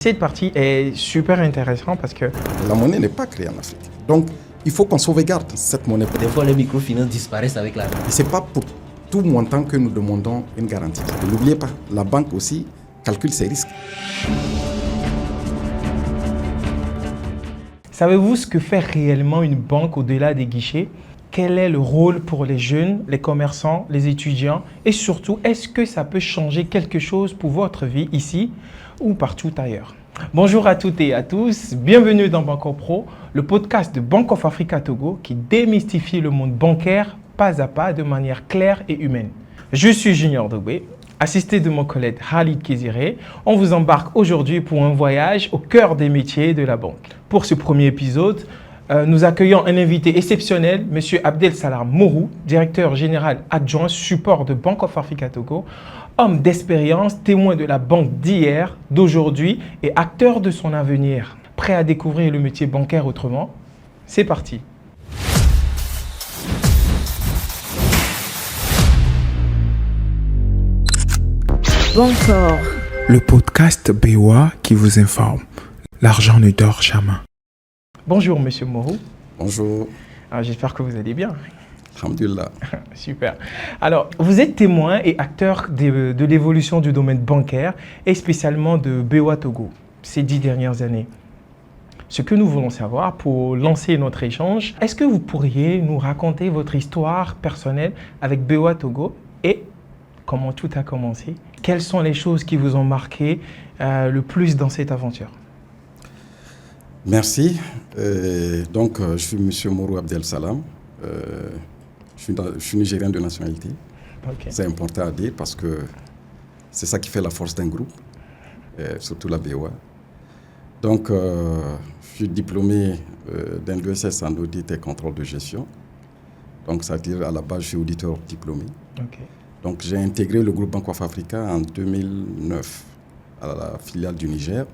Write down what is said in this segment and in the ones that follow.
Cette partie est super intéressante parce que la monnaie n'est pas créée en Afrique. Donc, il faut qu'on sauvegarde cette monnaie. Des fois, les microfinances disparaissent avec la banque. Et ce n'est pas pour tout montant que nous demandons une garantie. N'oubliez pas, la banque aussi calcule ses risques. savez-vous ce que fait réellement une banque au-delà des guichets? Quel est le rôle pour les jeunes, les commerçants, les étudiants? Et surtout, est-ce que ça peut changer quelque chose pour votre vie ici ou partout ailleurs? Bonjour à toutes et à tous, bienvenue dans Banco Pro, le podcast de Bank of Africa Togo qui démystifie le monde bancaire pas à pas de manière claire et humaine. Je suis Junior Dogbe, assisté de mon collègue Khalid Kéziré. On vous embarque aujourd'hui pour un voyage au cœur des métiers de la banque. Pour ce premier épisode, nous accueillons un invité exceptionnel, M. Abdel Salam Mourou, directeur général adjoint support de Bank of Africa Togo, homme d'expérience, témoin de la banque d'hier, d'aujourd'hui et acteur de son avenir. Prêt à découvrir le métier bancaire autrement? C'est parti. Bancor, le podcast BOA qui vous informe. L'argent ne dort jamais. Bonjour Monsieur Mourou. Bonjour. J'espère que vous allez bien. Alhamdulillah. Super. Alors, vous êtes témoin et acteur de l'évolution du domaine bancaire et spécialement de BOA Togo ces 10 dernières années. Ce que nous voulons savoir pour lancer notre échange, est-ce que vous pourriez nous raconter votre histoire personnelle avec BOA Togo et comment tout a commencé? Quelles sont les choses qui vous ont marqué le plus dans cette aventure? Merci. Je suis M. Mourou Abdel Salam. Je suis nigérien de nationalité. Okay. C'est important à dire parce que c'est ça qui fait la force d'un groupe, surtout la BOA. Donc, je suis diplômé d'un ESS en audit et contrôle de gestion. Donc, c'est-à-dire à la base, je suis auditeur diplômé. Okay. Donc, j'ai intégré le groupe Bank of Africa en 2009 à la filiale du Niger,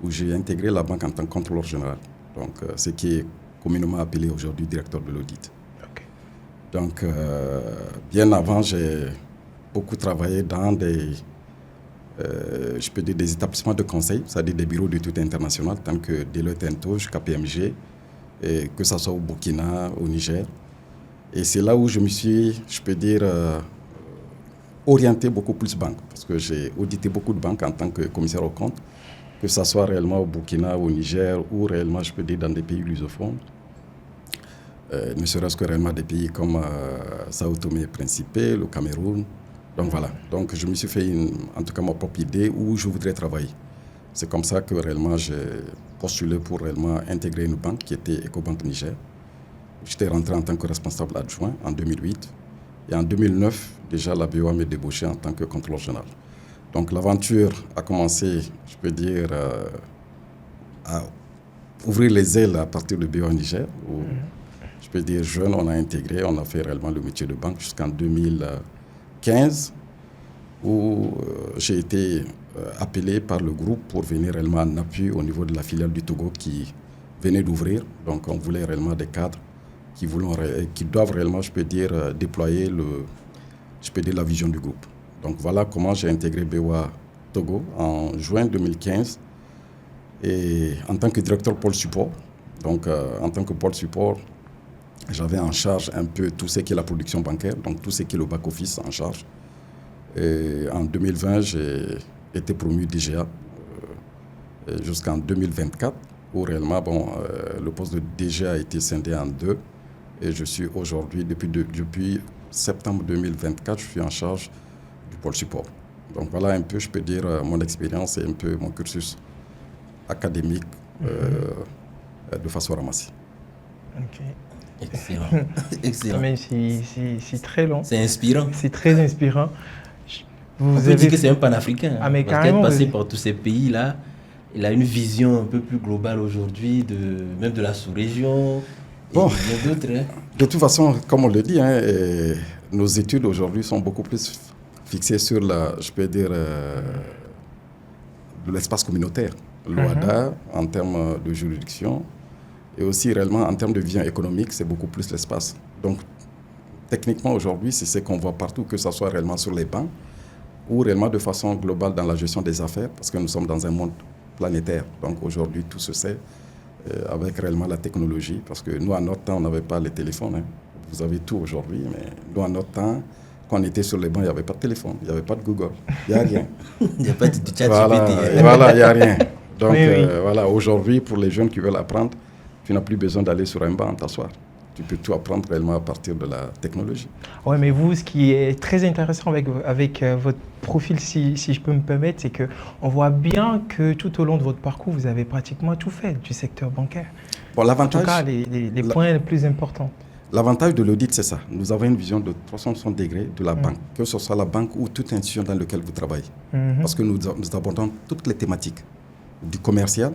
où j'ai intégré la banque en tant que contrôleur général. Donc, ce qui est communément appelé aujourd'hui directeur de l'audit. Okay. Donc, bien avant, j'ai beaucoup travaillé dans des établissements de conseil, c'est-à-dire des bureaux d'études internationales, tels que Deloitte & Touche, KPMG, et que ce soit au Burkina, au Niger. Et c'est là où je me suis, orienté beaucoup plus banque, parce que j'ai audité beaucoup de banques en tant que commissaire aux comptes, que ce soit réellement au Burkina, au Niger, ou réellement, dans des pays lusophones, ne serait-ce que réellement des pays comme Sao Tomé et Principe, le Cameroun. Donc voilà, donc je me suis fait en tout cas ma propre idée où je voudrais travailler. C'est comme ça que réellement j'ai postulé pour réellement intégrer une banque qui était Ecobank Niger. J'étais rentré en tant que responsable adjoint en 2008. Et en 2009, déjà la BOA m'a débauché en tant que contrôleur général. Donc l'aventure a commencé, à ouvrir les ailes à partir de BOA Niger, où jeune, on a intégré, on a fait réellement le métier de banque jusqu'en 2015, où j'ai été appelé par le groupe pour venir réellement en appui au niveau de la filiale du Togo qui venait d'ouvrir. Donc on voulait réellement des cadres qui doivent réellement, déployer la vision du groupe. Donc voilà comment j'ai intégré BOA Togo en juin 2015 et en tant que directeur pôle support. Donc en tant que pôle support, j'avais en charge un peu tout ce qui est la production bancaire, donc tout ce qui est le back-office en charge. Et en 2020, j'ai été promu DGA jusqu'en 2024, où réellement le poste de DGA a été scindé en deux. Et je suis aujourd'hui, depuis septembre 2024, je suis en charge du pôle support. Donc voilà un peu, mon expérience et un peu mon cursus académique de façon ramassée. Ok. Excellent. Excellent. Mais c'est très long. C'est inspirant. C'est très inspirant. On peut dire que c'est un panafricain. Ah, mais parce qu'être passé par tous ces pays-là, il a une vision un peu plus globale aujourd'hui, même de la sous-région. Bon, d'autres, hein. De toute façon, comme on le dit, nos études aujourd'hui sont beaucoup plus fixées sur de l'espace communautaire. L'OADA, en termes de juridiction, et aussi réellement en termes de vision économique, c'est beaucoup plus l'espace. Donc, techniquement, aujourd'hui, c'est ce qu'on voit partout, que ce soit réellement sur les bancs ou réellement de façon globale dans la gestion des affaires, parce que nous sommes dans un monde planétaire. Donc aujourd'hui, tout se sait avec réellement la technologie, parce que nous, à notre temps, on n'avait pas les téléphones. Hein. Vous avez tout aujourd'hui, mais nous, à notre temps, quand on était sur les bancs, il n'y avait pas de téléphone, il n'y avait pas de Google, il n'y a rien. Il n'y a pas de chat Voilà, GPT. voilà, il n'y a rien. Donc Oui. voilà, aujourd'hui, pour les jeunes qui veulent apprendre, tu n'as plus besoin d'aller sur un banc, t'asseoir. Tu peux tout apprendre réellement à partir de la technologie. Ouais, mais vous, ce qui est très intéressant avec votre profil, si je peux me permettre, c'est qu'on voit bien que tout au long de votre parcours, vous avez pratiquement tout fait du secteur bancaire. Bon, En tout cas, les points les plus importants. L'avantage de l'audit, c'est ça. Nous avons une vision de 360 degrés de la banque, que ce soit la banque ou toute institution dans laquelle vous travaillez. Parce que nous abordons toutes les thématiques, du commercial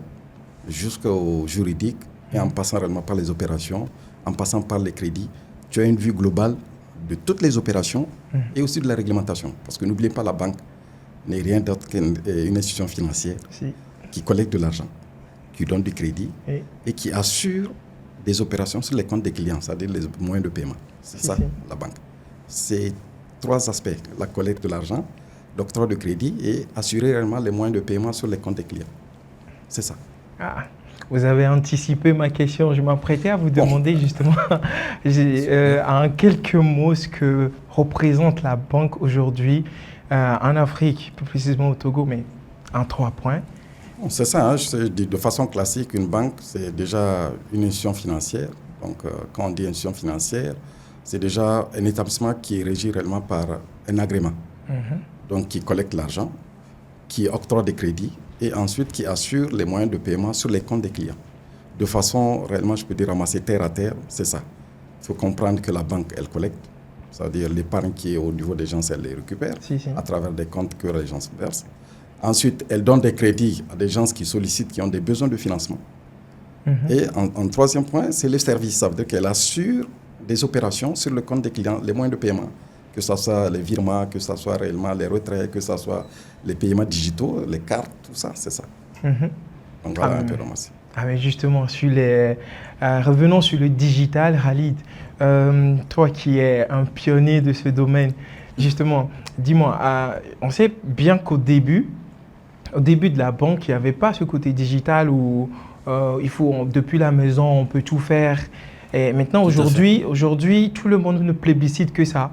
jusqu'au juridique, et en passant réellement par les opérations, en passant par les crédits. Tu as une vue globale de toutes les opérations et aussi de la réglementation. Parce que n'oubliez pas, la banque n'est rien d'autre qu'une institution financière qui collecte de l'argent, qui donne du crédit et qui assure des opérations sur les comptes des clients, c'est-à-dire les moyens de paiement. C'est ça, la banque. C'est 3 aspects: la collecte de l'argent, l'octroi de crédit et assurer réellement les moyens de paiement sur les comptes des clients. C'est ça. Ah, vous avez anticipé ma question. Je m'apprêtais à vous demander justement en quelques mots ce que représente la banque aujourd'hui en Afrique, plus précisément au Togo, mais en 3 points. C'est ça, hein, de façon classique, une banque, c'est déjà une institution financière. Donc, quand on dit institution financière, c'est déjà un établissement qui est régi réellement par un agrément. Donc, qui collecte l'argent, qui octroie des crédits et ensuite qui assure les moyens de paiement sur les comptes des clients. De façon réellement, je peux dire, ramassée terre à terre, c'est ça. Il faut comprendre que la banque, elle collecte, c'est-à-dire l'épargne qui est au niveau des gens, elle les récupère à travers des comptes que les gens versent. Ensuite, elle donne des crédits à des gens qui sollicitent, qui ont des besoins de financement. Et en 3e point, c'est le service. Ça veut dire qu'elle assure des opérations sur le compte des clients, les moyens de paiement, que ce soit les virements, que ce soit réellement les retraits, que ce soit les paiements digitaux, les cartes, tout ça, c'est ça. Donc voilà un peu ramassé. Ah mais justement, revenons sur le digital, Khalid. Toi qui es un pionnier de ce domaine, justement, dis-moi, on sait bien qu'au début de la banque, il n'y avait pas ce côté digital où depuis la maison, on peut tout faire. Et maintenant, aujourd'hui, tout le monde ne plébiscite que ça.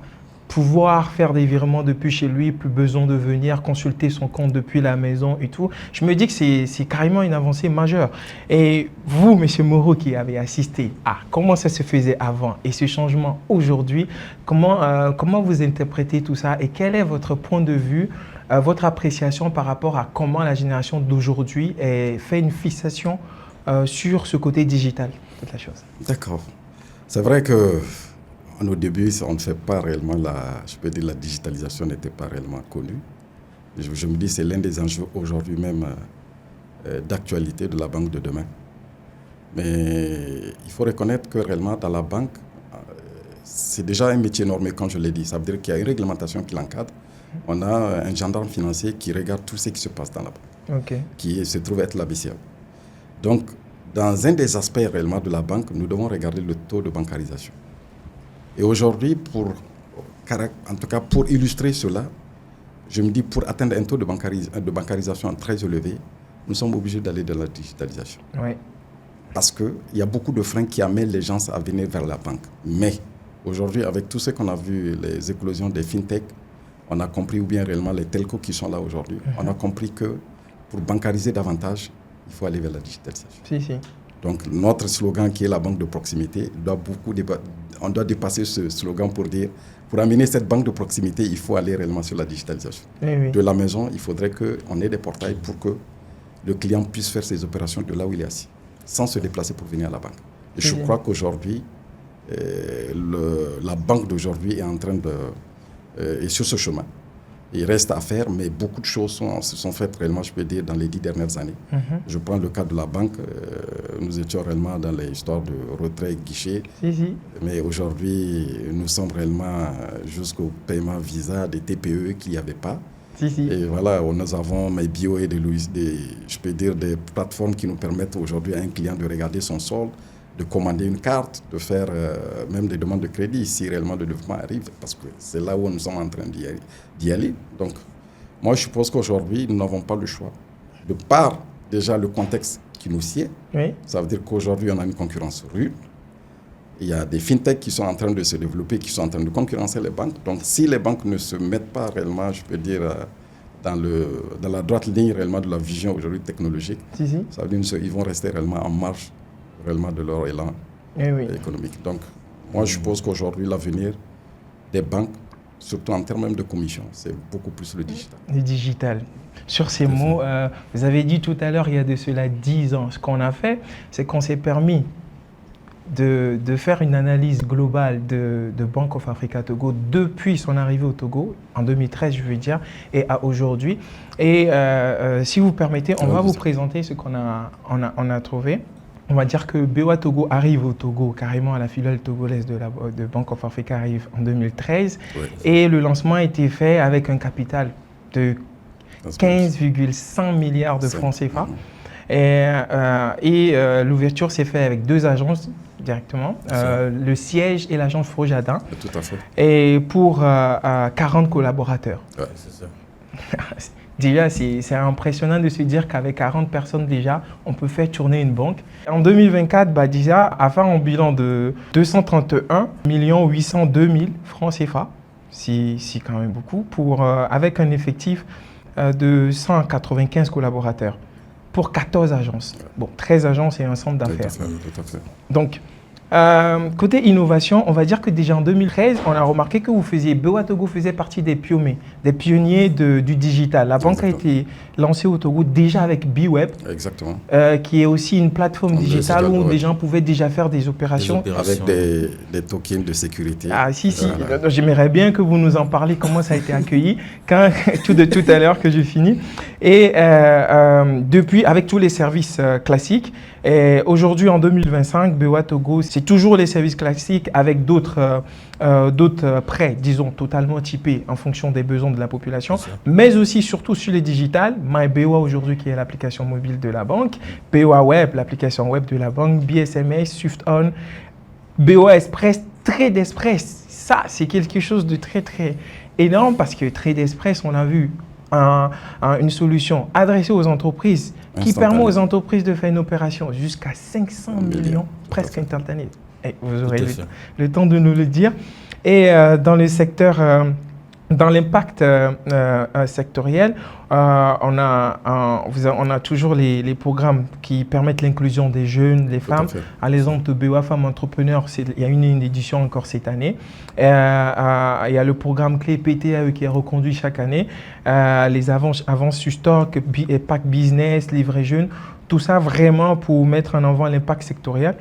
Pouvoir faire des virements depuis chez lui, plus besoin de venir consulter son compte depuis la maison et tout. Je me dis que c'est carrément une avancée majeure. Et vous, M. Moreau, qui avez assisté à comment ça se faisait avant et ce changement aujourd'hui, comment vous interprétez tout ça et quel est votre point de vue, votre appréciation par rapport à comment la génération d'aujourd'hui fait une fixation sur ce côté digital de la chose? D'accord. C'est vrai que au début, on ne fait pas réellement la digitalisation n'était pas réellement connue. Je me dis que c'est l'un des enjeux aujourd'hui même d'actualité de la banque de demain. Mais il faut reconnaître que réellement dans la banque, c'est déjà un métier normé, comme je l'ai dit. Ça veut dire qu'il y a une réglementation qui l'encadre. On a un gendarme financier qui regarde tout ce qui se passe dans la banque, qui se trouve être la BCA. Donc, dans un des aspects réellement de la banque, nous devons regarder le taux de bancarisation. Et aujourd'hui, en tout cas pour illustrer cela, je me dis pour atteindre un taux de bancarisation très élevé, nous sommes obligés d'aller dans la digitalisation. Parce qu'il y a beaucoup de freins qui amènent les gens à venir vers la banque. Mais aujourd'hui, avec tout ce qu'on a vu, les éclosions des fintech, on a compris, ou bien réellement les telcos qui sont là aujourd'hui, on a compris que pour bancariser davantage, il faut aller vers la digitalisation. Donc notre slogan qui est la banque de proximité, on doit dépasser ce slogan pour dire, pour amener cette banque de proximité, il faut aller réellement sur la digitalisation. De la maison, il faudrait qu'on ait des portails pour que le client puisse faire ses opérations de là où il est assis, sans se déplacer pour venir à la banque. Et je crois qu'aujourd'hui, la banque d'aujourd'hui est en train est sur ce chemin. Il reste à faire, mais beaucoup de choses se sont faites réellement, je peux dire, dans les 10 dernières années. Je prends le cas de la banque. Nous étions réellement dans les histoires de retrait guichet. Mais aujourd'hui, nous sommes réellement jusqu'au paiement Visa, des TPE qu'il n'y avait pas. Et voilà, nous avons MyBio et je peux dire, des plateformes qui nous permettent aujourd'hui à un client de regarder son solde, de commander une carte, de faire même des demandes de crédit si réellement le développement arrive, parce que c'est là où nous sommes en train d'y aller. Donc, moi, je suppose qu'aujourd'hui, nous n'avons pas le choix. De part déjà le contexte qui nous sied. Oui. Ça veut dire qu'aujourd'hui, on a une concurrence rude. Il y a des fintechs qui sont en train de se développer, qui sont en train de concurrencer les banques. Donc, si les banques ne se mettent pas réellement, je peux dire, dans la droite ligne réellement de la vision aujourd'hui technologique, Si, si. ça veut dire qu'ils vont rester réellement en marge réellement de leur élan Eh oui. économique. Donc, moi, je suppose qu'aujourd'hui, l'avenir des banques, surtout en termes même de commission, c'est beaucoup plus le digital. Le digital. Sur ces mots, vous avez dit tout à l'heure, il y a de cela 10 ans, ce qu'on a fait, c'est qu'on s'est permis de faire une analyse globale de Bank of Africa Togo depuis son arrivée au Togo, en 2013 je veux dire, et à aujourd'hui. Et si vous permettez, on va vous présenter ce qu'on a trouvé. On va dire que BOA Togo arrive au Togo, carrément à la filiale togolaise de Bank of Africa arrive en 2013. Oui. Et le lancement a été fait avec un capital de 15,5 milliards de francs CFA. Et l'ouverture s'est faite avec 2 agences directement, le siège et l'agence Frojadin. Tout à fait. Et pour 40 collaborateurs. Ouais. C'est ça. Déjà, c'est impressionnant de se dire qu'avec 40 personnes déjà, on peut faire tourner une banque. En 2024, Badiza a fait un bilan de 231 802 000 francs CFA. C'est quand même beaucoup, avec un effectif de 195 collaborateurs pour 14 agences. Bon, 13 agences et un centre d'affaires. Tout à fait. Donc, côté innovation, on va dire que déjà en 2013, on a remarqué que BOA Togo faisait partie des pionniers du digital. La banque Exactement. a été lancée au Togo déjà avec BWeb, Exactement. qui est aussi une plateforme digitale où ouais. des gens pouvaient déjà faire des opérations. Avec des tokens de sécurité. Ah si, Voilà. j'aimerais bien que vous nous en parliez, comment ça a été accueilli, tout à l'heure que j'ai fini. Et depuis, avec tous les services classiques, aujourd'hui en 2025, BOA Togo, c'est toujours les services classiques avec d'autres prêts, disons, totalement typés en fonction des besoins de la population, mais aussi surtout sur les digitales. MyBOA aujourd'hui qui est l'application mobile de la banque, BOA Web, l'application web de la banque, BSMS, SwiftOn, BOA Express, Trade Express. Ça, c'est quelque chose de très, très énorme parce que Trade Express, on a vu une solution adressée aux entreprises qui permet aux entreprises de faire une opération jusqu'à 500 millions, presque instantanée. Et vous aurez le temps de nous le dire. Et dans le secteur, dans l'impact sectoriel, on a toujours les programmes qui permettent l'inclusion des jeunes, des femmes. À l'exemple de BOA Femmes Entrepreneurs, il y a une édition encore cette année. Il y a le programme Clé PTAE qui est reconduit chaque année. Les avances sur stock, pack business, livret jeune, tout ça vraiment pour mettre en avant l'impact sectoriel,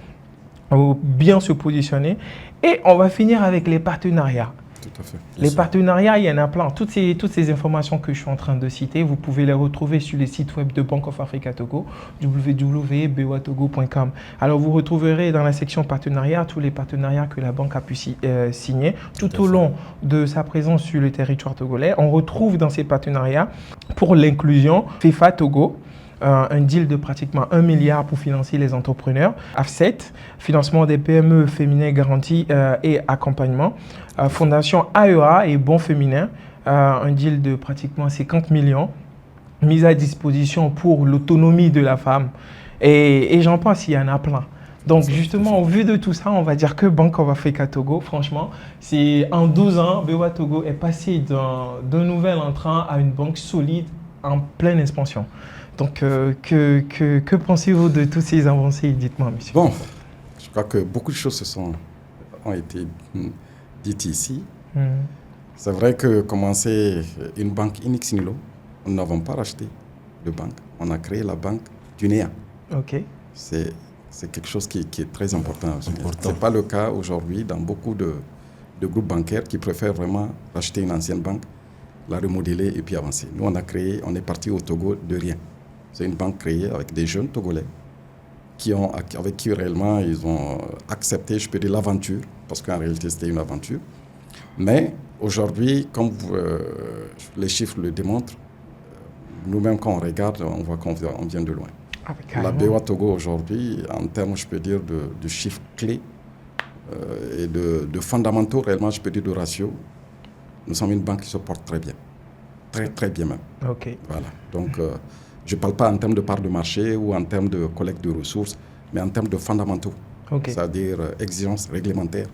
bien se positionner. Et on va finir avec les partenariats. Tout à fait. Les partenariats, il y en a plein. Toutes ces informations que je suis en train de citer, vous pouvez les retrouver sur le site web de Bank of Africa Togo, www.boatogo.com. Alors, vous retrouverez dans la section partenariats tous les partenariats que la banque a pu signer tout au long de sa présence sur le territoire togolais. On retrouve dans ces partenariats, pour l'inclusion, FIFA Togo, un deal de pratiquement 1 milliard pour financer les entrepreneurs. AFSET, financement des PME féminins garantis et accompagnement. Fondation AEA et Bon Féminin, un deal de pratiquement 50 millions, mise à disposition pour l'autonomie de la femme. Et j'en passe, il y en a plein. Donc justement, au vu de tout ça, on va dire que Bank of Africa Togo, franchement, en 12 ans, BOA Togo est passé d'un nouvel entrant à une banque solide en pleine expansion. Donc, que pensez-vous de toutes ces avancées? Dites-moi, monsieur. Bon, je crois que beaucoup de choses ont été dites ici. C'est vrai que commencer une banque in ex nihilo, nous n'avons pas racheté de banque. On a créé la banque du néant. OK. C'est quelque chose qui est très important. Ce n'est pas le cas aujourd'hui dans beaucoup de groupes bancaires qui préfèrent vraiment racheter une ancienne banque, la remodeler et puis avancer. Nous, on est parti au Togo de rien. C'est une banque créée avec des jeunes Togolais avec qui réellement ils ont accepté, je peux dire, l'aventure, parce qu'en réalité c'était une aventure. Mais aujourd'hui, comme les chiffres le démontrent, nous-mêmes quand on regarde, on voit qu'on vient de loin. La BOA Togo aujourd'hui, en termes, je peux dire, de chiffres clés et de fondamentaux, réellement, je peux dire, de ratio, nous sommes une banque qui se porte très bien. Très, très bien même. OK. Voilà. Donc, Je ne parle pas en termes de part de marché ou en termes de collecte de ressources, mais en termes de fondamentaux, c'est-à-dire exigences réglementaires.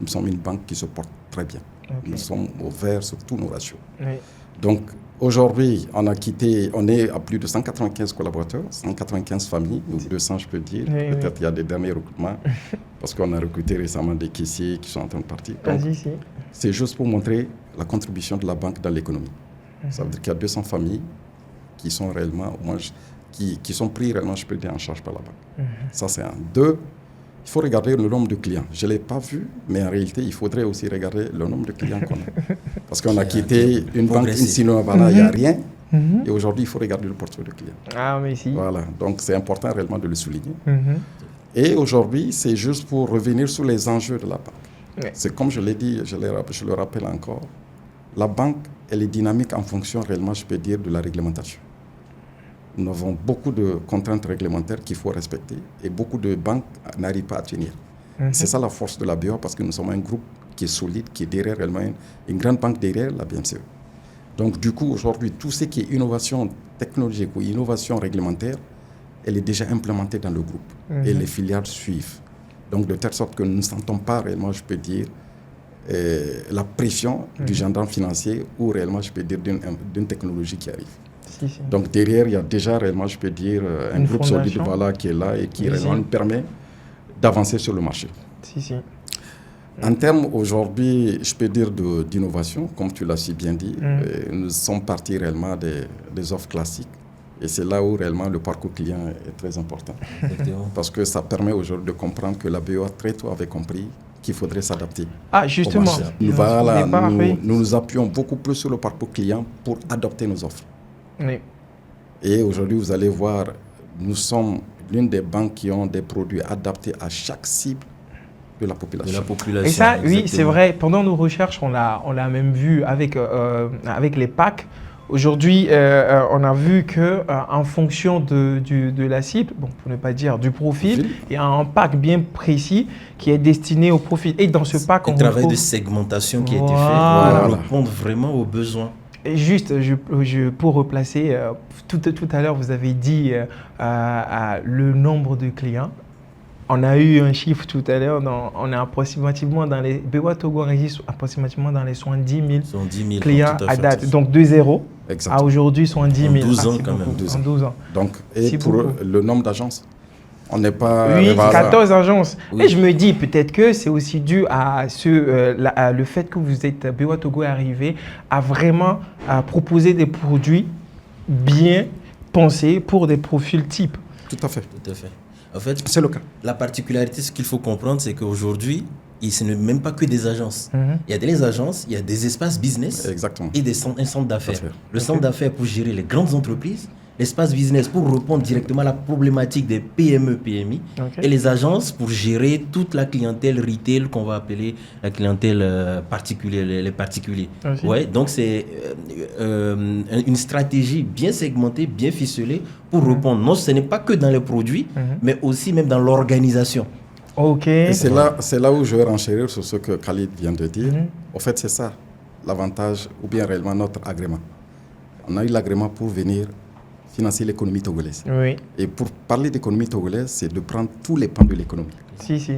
Nous sommes une banque qui se porte très bien. Nous sommes au vert sur tous nos ratios. Donc, aujourd'hui, on est à plus de 195 collaborateurs, 195 familles, ou 200 je peux dire. Peut-être il y a des derniers recrutements, parce qu'on a recruté récemment des caissiers qui sont en train de partir. Donc, c'est juste pour montrer la contribution de la banque dans l'économie. Ça veut dire qu'il y a 200 familles qui sont réellement, qui sont pris réellement, je peux dire, en charge par la banque. Ça, c'est un. 2, il faut regarder le nombre de clients. Je ne l'ai pas vu, mais en réalité, il faudrait aussi regarder le nombre de clients qu'on a. Parce qu'on a quitté une banque insinuant, voilà, il n'y a rien. Et aujourd'hui, il faut regarder le portefeuille de clients. Ah, mais si. Voilà, donc c'est important réellement de le souligner. Et aujourd'hui, c'est juste pour revenir sur les enjeux de la banque. C'est comme je l'ai dit, je le rappelle encore, la banque, elle est dynamique en fonction réellement, je peux dire, de la réglementation. Nous avons beaucoup de contraintes réglementaires qu'il faut respecter et beaucoup de banques n'arrivent pas à tenir. C'est ça la force de la BOA parce que nous sommes un groupe qui est solide, qui est derrière réellement une grande banque derrière la BMCE. Donc du coup, aujourd'hui, tout ce qui est innovation technologique ou innovation réglementaire, elle est déjà implémentée dans le groupe et les filiales suivent. Donc de telle sorte que nous ne sentons pas réellement, je peux dire, la pression du gendarme financier ou réellement, je peux dire, d'une technologie qui arrive. Donc derrière, il y a déjà réellement, je peux dire, un groupe solide qui est là et qui réellement nous permet d'avancer sur le marché. En termes aujourd'hui, je peux dire d'innovation, comme tu l'as si bien dit, nous sommes partis réellement des offres classiques. Et c'est là où réellement le parcours client est très important. Parce que ça permet aujourd'hui de comprendre que la BOA très tôt avait compris qu'il faudrait s'adapter. Ah, justement. Nous nous appuyons beaucoup plus sur le parcours client pour adopter nos offres. Et aujourd'hui, vous allez voir, nous sommes l'une des banques qui ont des produits adaptés à chaque cible de la population. Et ça, oui, c'est vrai. Pendant nos recherches, on l'a même vu avec les packs. Aujourd'hui, on a vu qu'en fonction de la cible, bon, pour ne pas dire du profil, il y a un pack bien précis qui est destiné au profil. Et dans ce pack, on retrouve... Un travail de segmentation qui a été fait pour répondre vraiment aux besoins. Et juste, pour replacer, tout à l'heure, vous avez dit le nombre de clients. On a eu un chiffre tout à l'heure, on est approximativement dans les... BOA Togo enregistre approximativement dans les 70 000 clients à date. Donc de 0 à aujourd'hui 70 000. En 12 ans quand même. En 12 ans. Donc, et pour le nombre d'agences, on n'est pas... Oui, 14 agences. Oui. Et je me dis peut-être que c'est aussi dû à le fait que vous êtes, BOA Togo est arrivé à vraiment proposer des produits bien pensés pour des profils types. Tout à fait. Tout à fait. En fait, c'est le cas. La particularité, ce qu'il faut comprendre, c'est qu'aujourd'hui, ce n'est même pas que des agences. Il y a des agences, il y a des espaces business. Exactement. Et un centre d'affaires. Le centre d'affaires pour gérer les grandes entreprises, l'espace business pour répondre directement à la problématique des PME, PMI, et les agences pour gérer toute la clientèle retail qu'on va appeler la clientèle particulière, les particuliers. Ouais, donc c'est une stratégie bien segmentée, bien ficelée pour répondre. Non, ce n'est pas que dans les produits, mais aussi même dans l'organisation. Et c'est là où je vais renchérir sur ce que Khalid vient de dire. En fait, c'est ça l'avantage, ou bien réellement notre agrément. On a eu l'agrément pour venir financer l'économie togolaise. Et pour parler d'économie togolaise, c'est de prendre tous les pans de l'économie.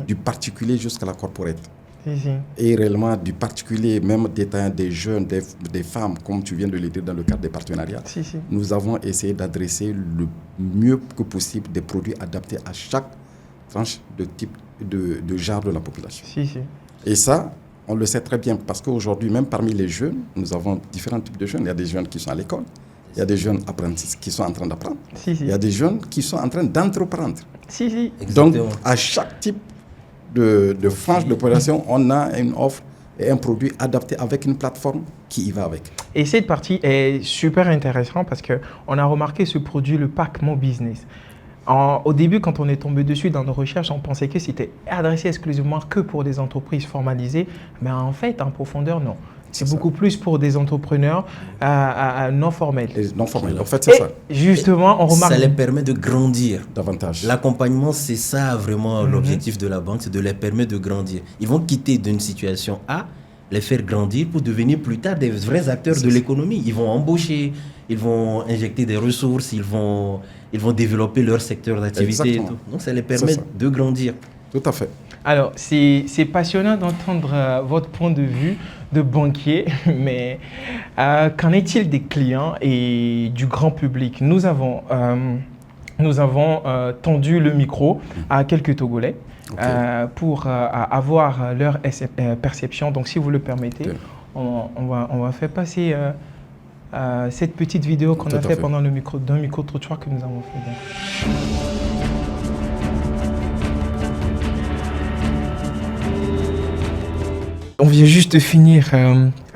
Du particulier jusqu'à la corporate. Et réellement du particulier, même des jeunes, des femmes, comme tu viens de le dire dans le cadre des partenariats. Nous avons essayé d'adresser le mieux que possible des produits adaptés à chaque tranche de type de genre de la population. Et ça, on le sait très bien parce qu'aujourd'hui, même parmi les jeunes, nous avons différents types de jeunes. Il y a des jeunes qui sont à l'école. Il y a des jeunes apprentis qui sont en train d'apprendre. Il y a des jeunes qui sont en train d'entreprendre. Donc, à chaque type de frange de population, on a une offre et un produit adapté avec une plateforme qui y va avec. Et cette partie est super intéressante parce qu'on a remarqué ce produit, le pack Mon Business. Au début, quand on est tombé dessus dans nos recherches, on pensait que c'était adressé exclusivement que pour des entreprises formalisées. Mais en fait, en profondeur, non. C'est beaucoup plus pour des entrepreneurs non formels. Non formels, en fait, c'est ça. Justement, on remarque... Ça les permet de grandir davantage. L'accompagnement, c'est ça vraiment l'objectif de la banque, c'est de les permettre de grandir. Ils vont quitter d'une situation A les faire grandir pour devenir plus tard des vrais acteurs de l'économie. Ils vont embaucher, ils vont injecter des ressources, ils vont développer leur secteur d'activité. Et tout. Donc ça les permet de grandir. Tout à fait. Alors, c'est passionnant d'entendre votre point de vue de banquier, mais qu'en est-il des clients et du grand public? Nous avons tendu le micro à quelques Togolais pour avoir leur perception. Donc, si vous le permettez, on va faire passer cette petite vidéo qu'on a fait pendant le micro-trottoir que nous avons fait. On vient juste de finir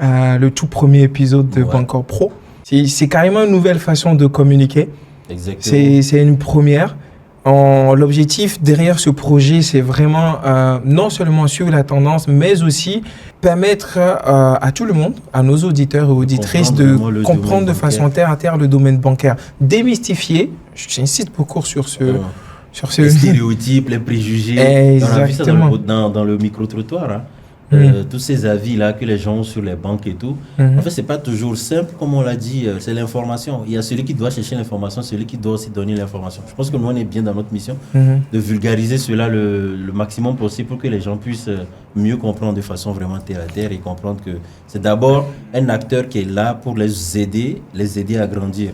le tout premier épisode de Bancor Pro. C'est carrément une nouvelle façon de communiquer. Exactement. C'est une première. L'objectif derrière ce projet, c'est vraiment non seulement suivre la tendance, mais aussi permettre à tout le monde, à nos auditeurs et auditrices, de comprendre de façon terre à terre le domaine bancaire. Démystifier, j'insiste beaucoup sur ce... Les stéréotypes, les préjugés. Exactement. On a vu ça dans le micro-trottoir. Hein. Tous ces avis-là que les gens ont sur les banques et tout. En fait, c'est pas toujours simple, comme on l'a dit, c'est l'information. Il y a celui qui doit chercher l'information, celui qui doit aussi donner l'information. Je pense que nous, on est bien dans notre mission de vulgariser cela le maximum possible pour que les gens puissent mieux comprendre de façon vraiment terre à terre et comprendre que c'est d'abord un acteur qui est là pour les aider à grandir.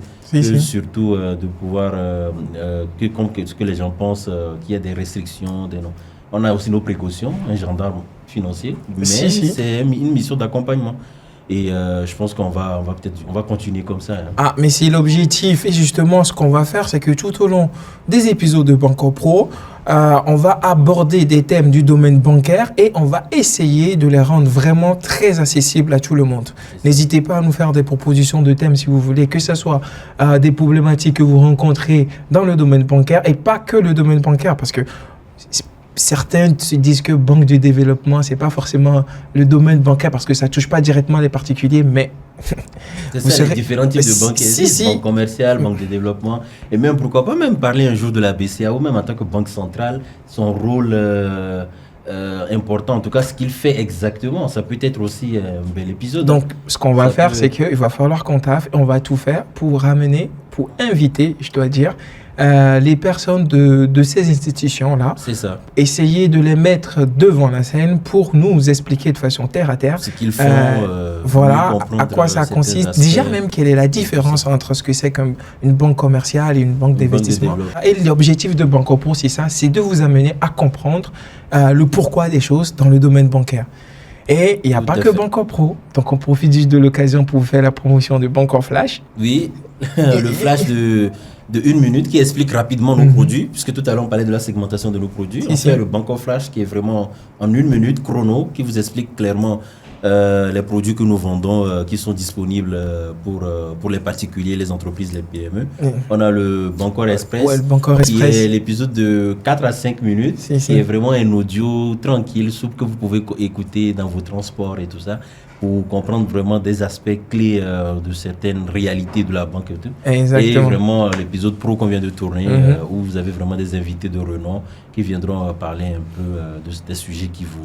Surtout de pouvoir, ce que les gens pensent, qu'il y a des restrictions, on a aussi nos précautions, un gendarme financier, mais c'est une mission d'accompagnement. Et je pense qu'on va continuer comme ça. Hein. Ah, mais c'est l'objectif. Et justement, ce qu'on va faire, c'est que tout au long des épisodes de Bancor Pro, on va aborder des thèmes du domaine bancaire et on va essayer de les rendre vraiment très accessibles à tout le monde. N'hésitez pas à nous faire des propositions de thèmes si vous voulez, que ce soit des problématiques que vous rencontrez dans le domaine bancaire et pas que le domaine bancaire, parce que certains se disent que banque de développement, c'est pas forcément le domaine bancaire parce que ça touche pas directement les particuliers, mais... C'est ça, les différents types de banques, banque commerciale, banque de développement, et même pourquoi pas même parler un jour de la BCA ou même en tant que banque centrale, son rôle important, en tout cas ce qu'il fait exactement, ça peut être aussi un bel épisode. Donc ce qu'on va faire, c'est qu'il va falloir qu'on taffe, on va tout faire pour inviter, je dois dire, les personnes de ces institutions-là, essayer de les mettre devant la scène pour nous expliquer de façon terre à terre ce qu'ils font, voilà, à quoi ça consiste, déjà même quelle est la différence entre ce que c'est comme une banque commerciale et une banque d'investissement. Et l'objectif de Bancor Pro, c'est ça, c'est de vous amener à comprendre le pourquoi des choses dans le domaine bancaire. Et il n'y a pas que Bancor Pro, donc on profite juste de l'occasion pour faire la promotion de Bancor Flash. Oui, le flash de 1 minute qui explique rapidement nos produits, puisque tout à l'heure on parlait de la segmentation de nos produits. On fait le Bancor Flash qui est vraiment en 1 minute chrono, qui vous explique clairement les produits que nous vendons, qui sont disponibles pour les particuliers, les entreprises, les PME. On a le Bancor Express, qui est l'épisode de 4 à 5 minutes, qui est vraiment un audio tranquille, souple, que vous pouvez écouter dans vos transports et tout ça, pour comprendre vraiment des aspects clés de certaines réalités de la banque et tout. Exactement. Et vraiment l'épisode pro qu'on vient de tourner, où vous avez vraiment des invités de renom qui viendront parler un peu des sujets qui vous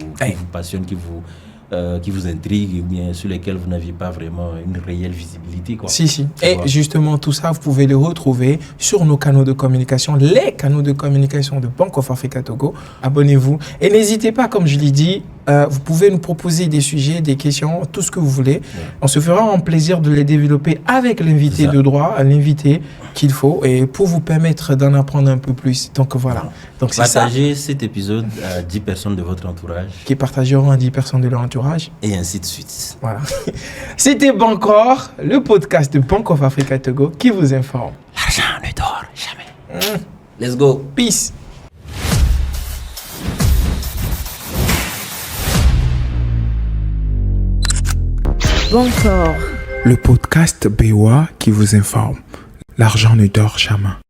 passionnent, qui vous intriguent, ou bien sur lesquels vous n'aviez pas vraiment une réelle visibilité. Quoi. Et justement, tout ça, vous pouvez le retrouver sur nos canaux de communication, les canaux de communication de Bank of Africa Togo. Abonnez-vous. Et n'hésitez pas, comme je l'ai dit, vous pouvez nous proposer des sujets, des questions, tout ce que vous voulez. On se fera un plaisir de les développer avec l'invité de droit, l'invité qu'il faut, et pour vous permettre d'en apprendre un peu plus. Donc voilà. Donc, partagez cet épisode à 10 personnes de votre entourage. Qui partageront à 10 personnes de leur entourage. Et ainsi de suite. Voilà. C'était Bancor, le podcast de Bank of Africa Togo qui vous informe. L'argent ne dort jamais. Let's go. Peace. Bancor, le podcast BOA qui vous informe. L'argent ne dort jamais.